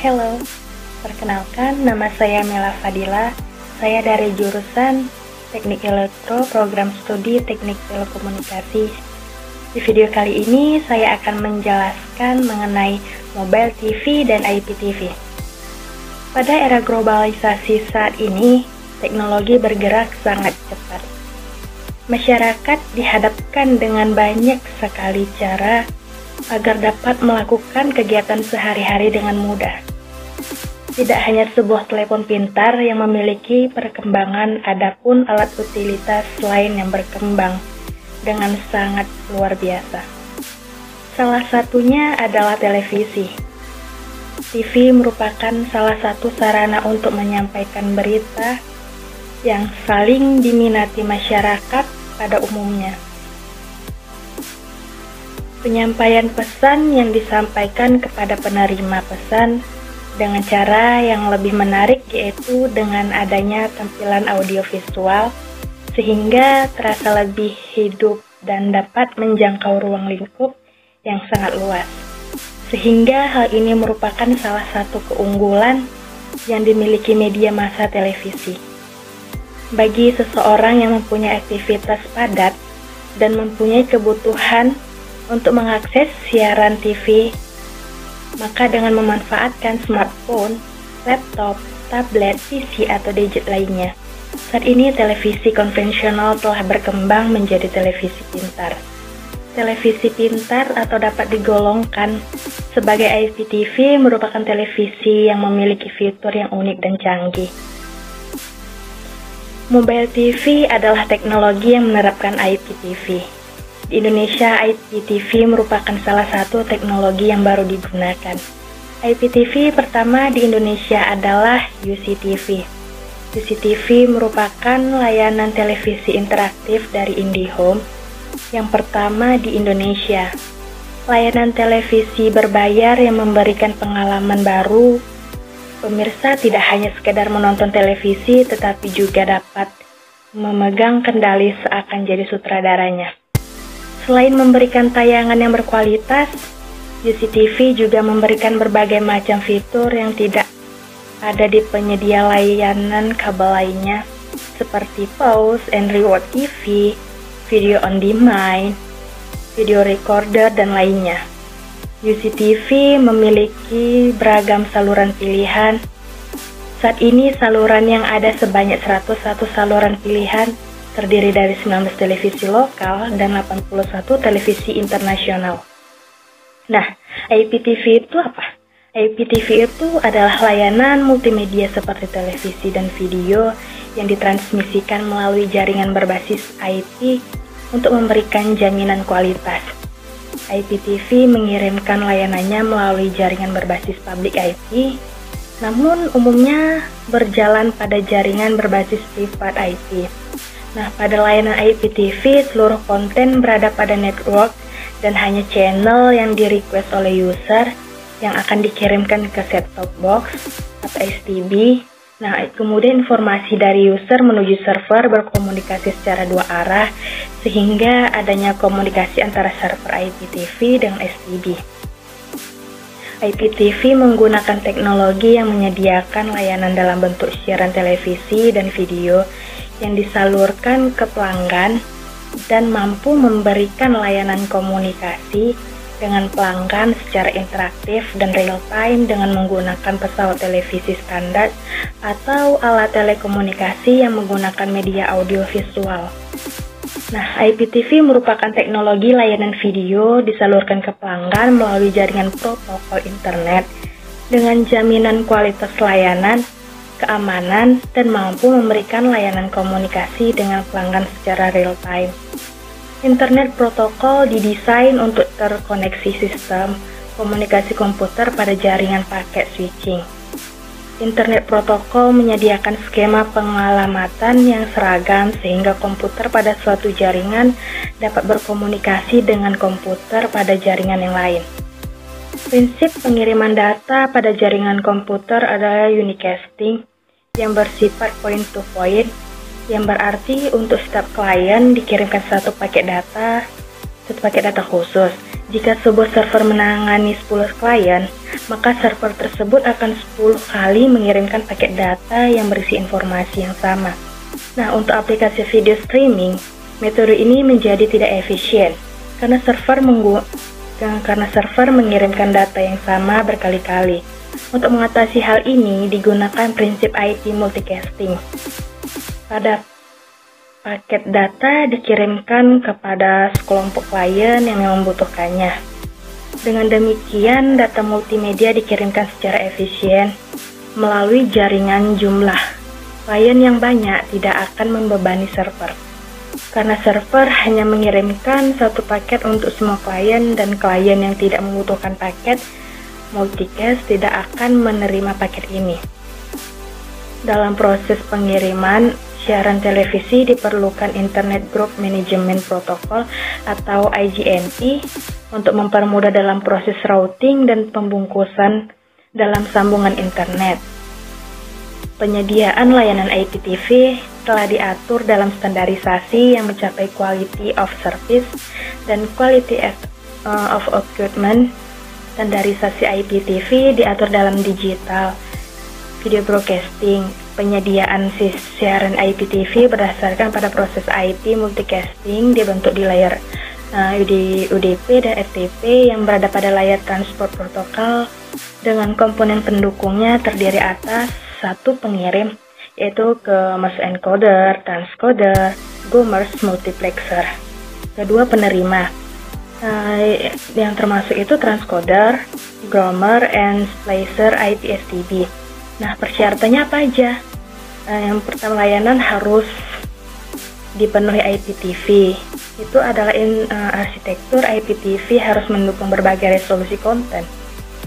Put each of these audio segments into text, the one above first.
Halo, perkenalkan nama saya Mela Fadila. Saya dari jurusan Teknik Elektro, Program Studi Teknik Telekomunikasi. Di video kali ini saya akan menjelaskan mengenai Mobile TV dan IPTV. Pada era globalisasi saat ini, teknologi bergerak sangat cepat. Masyarakat dihadapkan dengan banyak sekali cara agar dapat melakukan kegiatan sehari-hari dengan mudah. Tidak hanya sebuah telepon pintar yang memiliki perkembangan, adapun alat utilitas lain yang berkembang dengan sangat luar biasa. Salah satunya adalah televisi. TV merupakan salah satu sarana untuk menyampaikan berita yang saling diminati masyarakat pada umumnya. Penyampaian pesan yang disampaikan kepada penerima pesan dengan cara yang lebih menarik, yaitu dengan adanya tampilan audiovisual sehingga terasa lebih hidup dan dapat menjangkau ruang lingkup yang sangat luas. Sehingga hal ini merupakan salah satu keunggulan yang dimiliki media massa televisi. Bagi seseorang yang mempunyai aktivitas padat dan mempunyai kebutuhan untuk mengakses siaran TV, maka dengan memanfaatkan smartphone, laptop, tablet, PC, atau gadget lainnya, saat ini televisi konvensional telah berkembang menjadi televisi pintar. Televisi pintar atau dapat digolongkan sebagai IPTV merupakan televisi yang memiliki fitur yang unik dan canggih. Mobile TV adalah teknologi yang menerapkan IPTV. Di Indonesia, IPTV merupakan salah satu teknologi yang baru digunakan. IPTV pertama di Indonesia adalah UCTV. UCTV merupakan layanan televisi interaktif dari IndiHome yang pertama di Indonesia. Layanan televisi berbayar yang memberikan pengalaman baru. Pemirsa tidak hanya sekedar menonton televisi, tetapi juga dapat memegang kendali seakan jadi sutradaranya. Selain memberikan tayangan yang berkualitas, UCTV juga memberikan berbagai macam fitur yang tidak ada di penyedia layanan kabel lainnya, seperti pause and reward TV, video on demand, video recorder, dan lainnya. UCTV memiliki beragam saluran pilihan. Saat ini saluran yang ada sebanyak 101 saluran pilihan, terdiri dari 19 televisi lokal dan 81 televisi internasional. Nah, IPTV itu apa? IPTV itu adalah layanan multimedia seperti televisi dan video yang ditransmisikan melalui jaringan berbasis IP untuk memberikan jaminan kualitas. IPTV mengirimkan layanannya melalui jaringan berbasis public IP, namun umumnya berjalan pada jaringan berbasis private IP. Nah, pada layanan IPTV, seluruh konten berada pada network dan hanya channel yang di-request oleh user yang akan dikirimkan ke set-top box atau STB. Nah, kemudian informasi dari user menuju server berkomunikasi secara dua arah sehingga adanya komunikasi antara server IPTV dengan STB. IPTV menggunakan teknologi yang menyediakan layanan dalam bentuk siaran televisi dan video yang disalurkan ke pelanggan dan mampu memberikan layanan komunikasi dengan pelanggan secara interaktif dan real time dengan menggunakan pesawat televisi standar atau alat telekomunikasi yang menggunakan media audiovisual. Nah, IPTV merupakan teknologi layanan video disalurkan ke pelanggan melalui jaringan protokol internet dengan jaminan kualitas layanan, keamanan, dan mampu memberikan layanan komunikasi dengan pelanggan secara real time. Internet protokol didesain untuk terkoneksi sistem komunikasi komputer pada jaringan paket switching. Internet protokol menyediakan skema pengalamatan yang seragam sehingga komputer pada suatu jaringan dapat berkomunikasi dengan komputer pada jaringan yang lain. Prinsip pengiriman data pada jaringan komputer adalah unicasting yang bersifat point-to-point, yang berarti untuk setiap klien dikirimkan satu paket data satu paket data khusus. Jika sebuah server menangani 10 klien, maka server tersebut akan 10 kali mengirimkan paket data yang berisi informasi yang sama. Nah, untuk aplikasi video streaming, metode ini menjadi tidak efisien karena server mengirimkan data yang sama berkali-kali. Untuk mengatasi hal ini digunakan prinsip IP multicasting. Pada paket data dikirimkan kepada sekelompok klien yang membutuhkannya. Dengan demikian, data multimedia dikirimkan secara efisien melalui jaringan jumlah klien yang banyak tidak akan membebani server. Karena server hanya mengirimkan satu paket untuk semua klien dan klien yang tidak membutuhkan paket multicast tidak akan menerima paket ini. Dalam proses pengiriman siaran televisi diperlukan Internet Group Management Protocol atau IGMP untuk mempermudah dalam proses routing dan pembungkusan dalam sambungan internet. Penyediaan layanan IPTV telah diatur dalam standarisasi yang mencapai quality of service dan quality of equipment. Standarisasi IPTV diatur dalam digital video broadcasting. Penyediaan siaran IPTV berdasarkan pada proses IP multicasting dibentuk di layar UDP dan FTP yang berada pada layar transport protokol dengan komponen pendukungnya terdiri atas satu pengirim, yaitu commerce encoder, transcoder, GOMERS multiplexer. Kedua penerima, yang termasuk itu transcoder, grommer, and splicer IPSTB. Nah, persyaratannya apa aja? Yang pertama, layanan harus dipenuhi IPTV. Itu adalah arsitektur IPTV harus mendukung berbagai resolusi konten,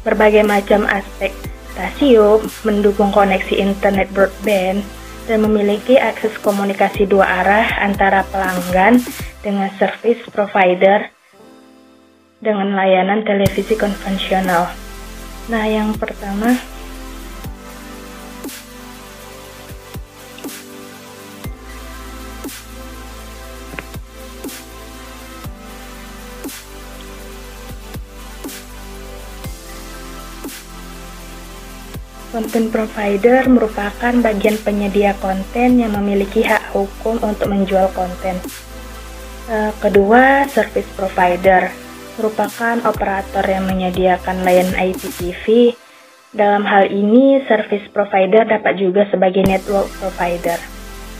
berbagai macam aspek stasiun, mendukung koneksi internet broadband, dan memiliki akses komunikasi dua arah antara pelanggan dengan service provider dengan layanan televisi konvensional. Nah, yang pertama, content provider merupakan bagian penyedia konten yang memiliki hak hukum untuk menjual konten. Kedua, service provider merupakan operator yang menyediakan layanan IPTV. Dalam hal ini, service provider dapat juga sebagai network provider.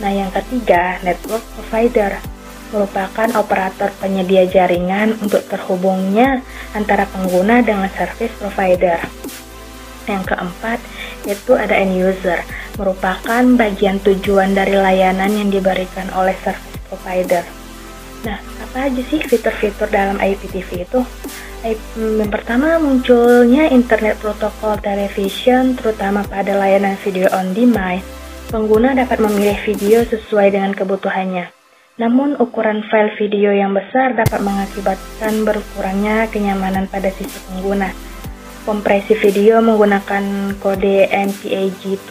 Nah, yang ketiga, network provider merupakan operator penyedia jaringan untuk terhubungnya antara pengguna dengan service provider. Yang keempat, yaitu ada end user, merupakan bagian tujuan dari layanan yang diberikan oleh service provider. Nah, apa aja sih fitur-fitur dalam IPTV itu? Yang pertama, munculnya Internet Protocol Television, terutama pada layanan video on demand. Pengguna dapat memilih video sesuai dengan kebutuhannya. Namun, ukuran file video yang besar dapat mengakibatkan berkurangnya kenyamanan pada sisi pengguna. Kompresi video menggunakan kode MPEG-2,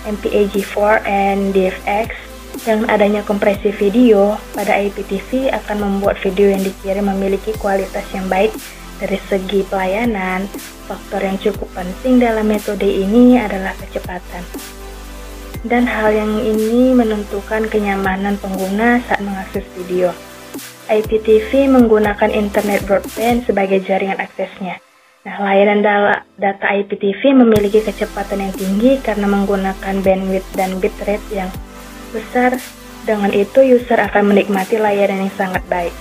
MPEG-4, and DFX. Dengan adanya kompresi video pada IPTV akan membuat video yang dikirim memiliki kualitas yang baik dari segi pelayanan. Faktor yang cukup penting dalam metode ini adalah kecepatan. Dan hal yang ini menentukan kenyamanan pengguna saat mengakses video. IPTV menggunakan internet broadband sebagai jaringan aksesnya. Nah, layanan data IPTV memiliki kecepatan yang tinggi karena menggunakan bandwidth dan bitrate yang besar. Dengan itu, user akan menikmati layanan yang sangat baik.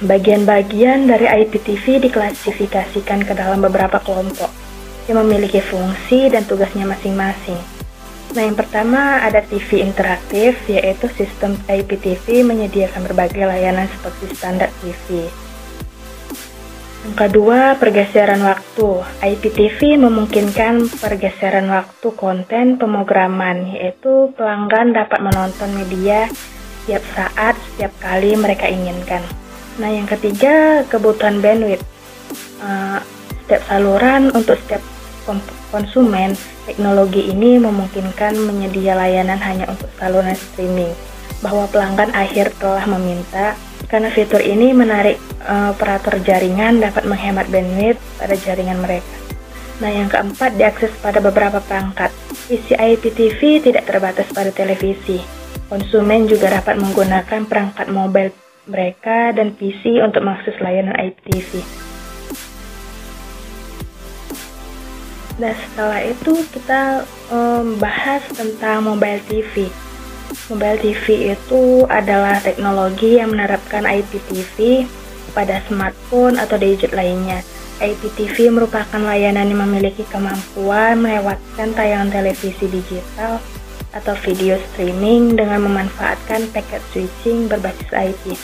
Bagian-bagian dari IPTV diklasifikasikan ke dalam beberapa kelompok yang memiliki fungsi dan tugasnya masing-masing. Nah, yang pertama ada TV interaktif, yaitu sistem IPTV menyediakan berbagai layanan seperti standar TV. Yang kedua, pergeseran waktu. IPTV memungkinkan pergeseran waktu konten pemrograman, yaitu pelanggan dapat menonton media setiap saat, setiap kali mereka inginkan. Nah, yang ketiga, kebutuhan bandwidth. Setiap saluran untuk setiap konsumen, teknologi ini memungkinkan menyedia layanan hanya untuk saluran streaming, bahwa pelanggan akhir telah meminta karena fitur ini menarik operator jaringan dapat menghemat bandwidth pada jaringan mereka. Nah, yang keempat, diakses pada beberapa perangkat. Isi IPTV tidak terbatas pada televisi. Konsumen juga dapat menggunakan perangkat mobile mereka dan PC untuk mengakses layanan IPTV. Nah, setelah itu kita bahas tentang mobile TV. Mobile TV itu adalah teknologi yang menerapkan IPTV pada smartphone atau gadget lainnya. IPTV merupakan layanan yang memiliki kemampuan melewatkan tayangan televisi digital atau video streaming dengan memanfaatkan packet switching berbasis IP.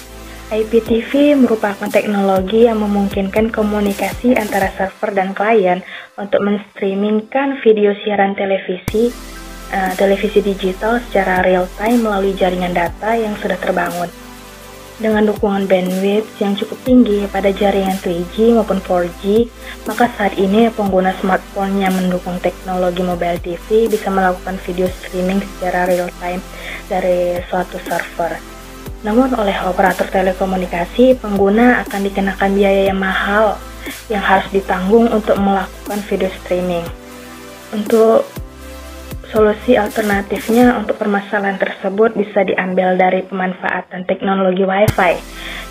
IPTV merupakan teknologi yang memungkinkan komunikasi antara server dan klien untuk menstreamingkan video siaran televisi digital secara real-time melalui jaringan data yang sudah terbangun. Dengan dukungan bandwidth yang cukup tinggi pada jaringan 3G maupun 4G, maka saat ini pengguna smartphone yang mendukung teknologi mobile TV bisa melakukan video streaming secara real-time dari suatu server. Namun oleh operator telekomunikasi, pengguna akan dikenakan biaya yang mahal yang harus ditanggung untuk melakukan video streaming. Untuk solusi alternatifnya untuk permasalahan tersebut bisa diambil dari pemanfaatan teknologi Wi-Fi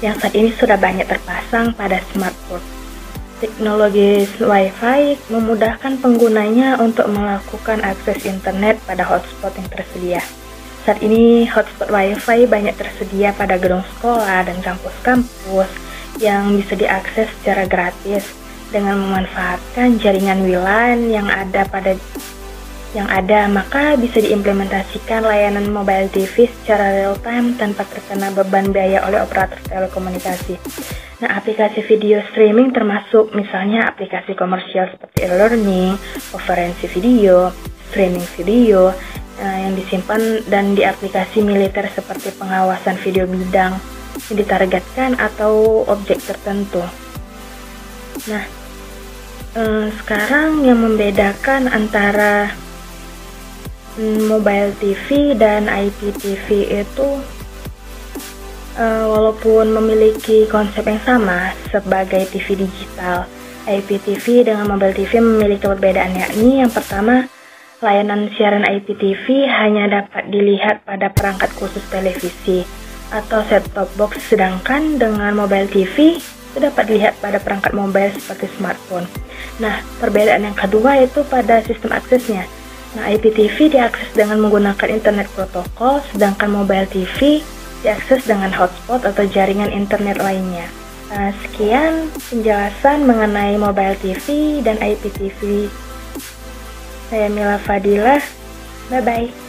yang saat ini sudah banyak terpasang pada smartphone. Teknologi Wi-Fi memudahkan penggunanya untuk melakukan akses internet pada hotspot yang tersedia. Saat ini hotspot Wi-Fi banyak tersedia pada gedung sekolah dan kampus-kampus yang bisa diakses secara gratis dengan memanfaatkan jaringan WLAN yang ada, maka bisa diimplementasikan layanan mobile TV secara real-time tanpa terkena beban biaya oleh operator telekomunikasi. Nah, aplikasi video streaming termasuk misalnya aplikasi komersial seperti e-learning, konferensi video, streaming video yang disimpan, dan di aplikasi militer seperti pengawasan video bidang yang ditargetkan atau objek tertentu. Nah, sekarang yang membedakan antara mobile TV dan IPTV itu walaupun memiliki konsep yang sama sebagai TV digital, IPTV dengan mobile TV memiliki perbedaan, yakni yang pertama, layanan siaran IPTV hanya dapat dilihat pada perangkat khusus televisi atau set-top box, sedangkan dengan mobile TV itu dapat dilihat pada perangkat mobile seperti smartphone. Nah, perbedaan yang kedua itu pada sistem aksesnya. Nah, IPTV diakses dengan menggunakan internet protokol, sedangkan mobile TV diakses dengan hotspot atau jaringan internet lainnya. Nah, sekian penjelasan mengenai mobile TV dan IPTV. Saya Mila Fadilah, bye-bye.